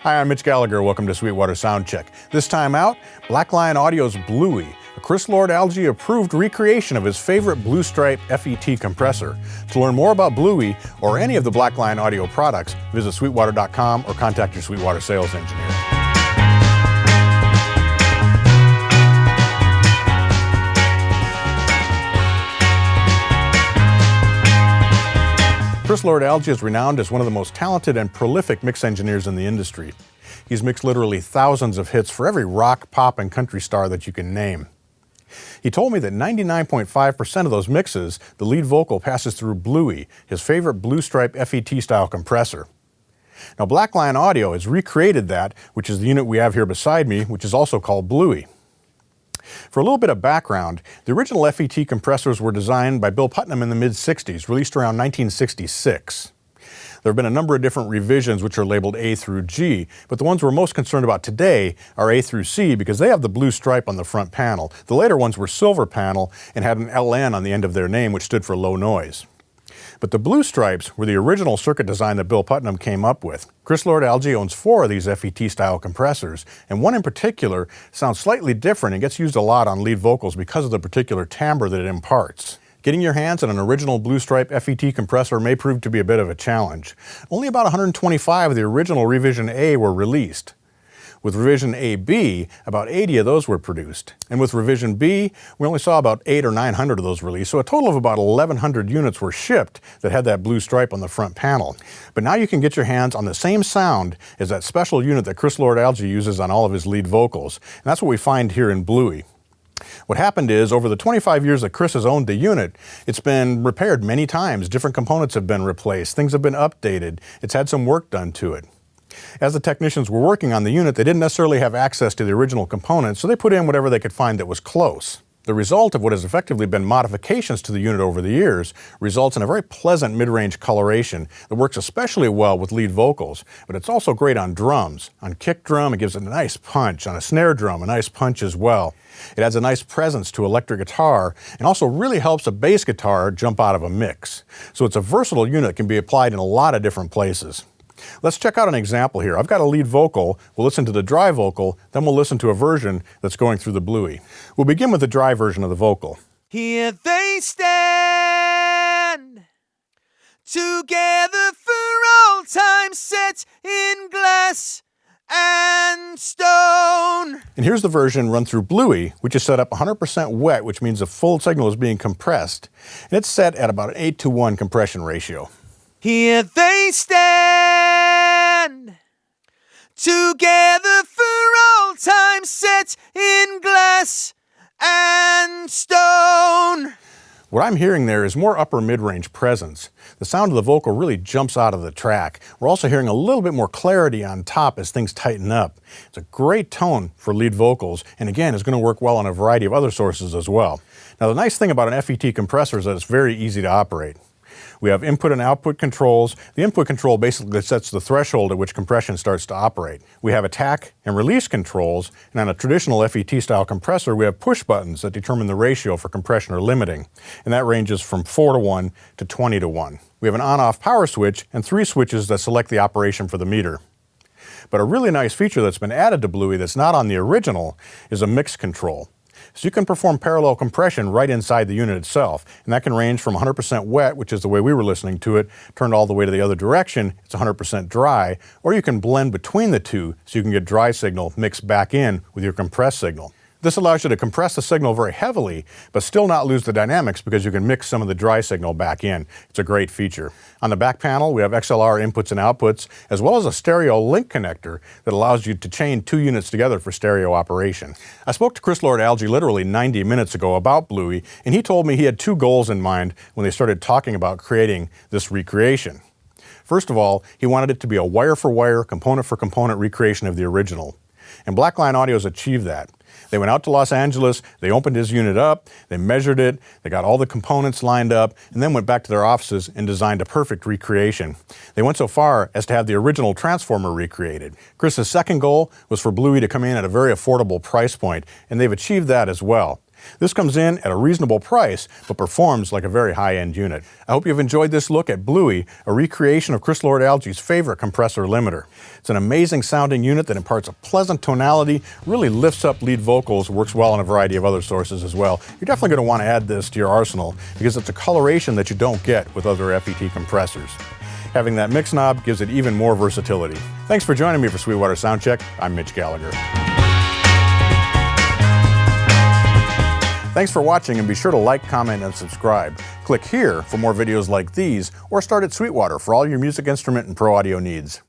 Hi, I'm Mitch Gallagher. Welcome to Sweetwater Soundcheck. This time out, Black Lion Audio's Bluey, a Chris Lord-Alge approved recreation of his favorite Blue Stripe FET compressor. To learn more about Bluey or any of the Black Lion Audio products, visit sweetwater.com or contact your Sweetwater sales engineer. Chris Lord-Alge is renowned as one of the most talented and prolific mix engineers in the industry. He's mixed literally thousands of hits for every rock, pop, and country star that you can name. He told me that 99.5% of those mixes, the lead vocal passes through Bluey, his favorite Blue Stripe FET style compressor. Now, Black Lion Audio has recreated that, which is the unit we have here beside me, which is also called Bluey. For a little bit of background, the original FET compressors were designed by Bill Putnam in the mid-60s, released around 1966. There have been a number of different revisions which are labeled A through G, but the ones we're most concerned about today are A through C because they have the blue stripe on the front panel. The later ones were silver panel and had an LN on the end of their name, which stood for low noise. But the blue stripes were the original circuit design that Bill Putnam came up with. Chris Lord-Alge owns 4 of these FET-style compressors, and one in particular sounds slightly different and gets used a lot on lead vocals because of the particular timbre that it imparts. Getting your hands on an original Blue Stripe FET compressor may prove to be a bit of a challenge. Only about 125 of the original Revision A were released. With Revision AB, about 80 of those were produced. And with Revision B, we only saw about 800 or 900 of those released, so a total of about 1,100 units were shipped that had that blue stripe on the front panel. But now you can get your hands on the same sound as that special unit that Chris Lord-Alge uses on all of his lead vocals. And that's what we find here in Bluey. What happened is, over the 25 years that Chris has owned the unit, it's been repaired many times. Different components have been replaced. Things have been updated. It's had some work done to it. As the technicians were working on the unit, they didn't necessarily have access to the original components, so they put in whatever they could find that was close. The result of what has effectively been modifications to the unit over the years results in a very pleasant mid-range coloration that works especially well with lead vocals, but it's also great on drums. On kick drum, it gives it a nice punch. On a snare drum, a nice punch as well. It adds a nice presence to electric guitar and also really helps a bass guitar jump out of a mix. So it's a versatile unit that can be applied in a lot of different places. Let's check out an example here. I've got a lead vocal. We'll listen to the dry vocal, then we'll listen to a version that's going through the Bluey. We'll begin with the dry version of the vocal. Here they stand, together for all time, set in glass and stone. And here's the version run through Bluey, which is set up 100% wet, which means the full signal is being compressed. And it's set at about an 8:1 compression ratio. Here they stand, together for all time, set in glass and stone. What I'm hearing there is more upper mid-range presence. The sound of the vocal really jumps out of the track. We're also hearing a little bit more clarity on top as things tighten up. It's a great tone for lead vocals, and again, it's going to work well on a variety of other sources as well. Now, the nice thing about an FET compressor is that it's very easy to operate. We have input and output controls. The input control basically sets the threshold at which compression starts to operate. We have attack and release controls, and on a traditional FET-style compressor, we have push buttons that determine the ratio for compression or limiting, and that ranges from 4:1 to 20:1. We have an on-off power switch and 3 switches that select the operation for the meter. But a really nice feature that's been added to Bluey that's not on the original is a mix control. So you can perform parallel compression right inside the unit itself, and that can range from 100% wet, which is the way we were listening to it, turned all the way to the other direction, it's 100% dry, or you can blend between the two so you can get dry signal mixed back in with your compressed signal. This allows you to compress the signal very heavily, but still not lose the dynamics because you can mix some of the dry signal back in. It's a great feature. On the back panel, we have XLR inputs and outputs, as well as a stereo link connector that allows you to chain 2 units together for stereo operation. I spoke to Chris Lord-Alge literally 90 minutes ago about Bluey, and he told me he had 2 goals in mind when they started talking about creating this recreation. First of all, he wanted it to be a wire-for-wire, component-for-component recreation of the original. And Black Lion Audio has achieved that. They went out to Los Angeles, they opened his unit up, they measured it, they got all the components lined up, and then went back to their offices and designed a perfect recreation. They went so far as to have the original transformer recreated. Chris's second goal was for Bluey to come in at a very affordable price point, and they've achieved that as well. This comes in at a reasonable price, but performs like a very high-end unit. I hope you've enjoyed this look at Bluey, a recreation of Chris Lord-Alge's favorite compressor limiter. It's an amazing sounding unit that imparts a pleasant tonality, really lifts up lead vocals, works well on a variety of other sources as well. You're definitely going to want to add this to your arsenal because it's a coloration that you don't get with other FET compressors. Having that mix knob gives it even more versatility. Thanks for joining me for Sweetwater Soundcheck. I'm Mitch Gallagher. Thanks for watching, and be sure to like, comment, and subscribe. Click here for more videos like these, or start at Sweetwater for all your music instrument and pro audio needs.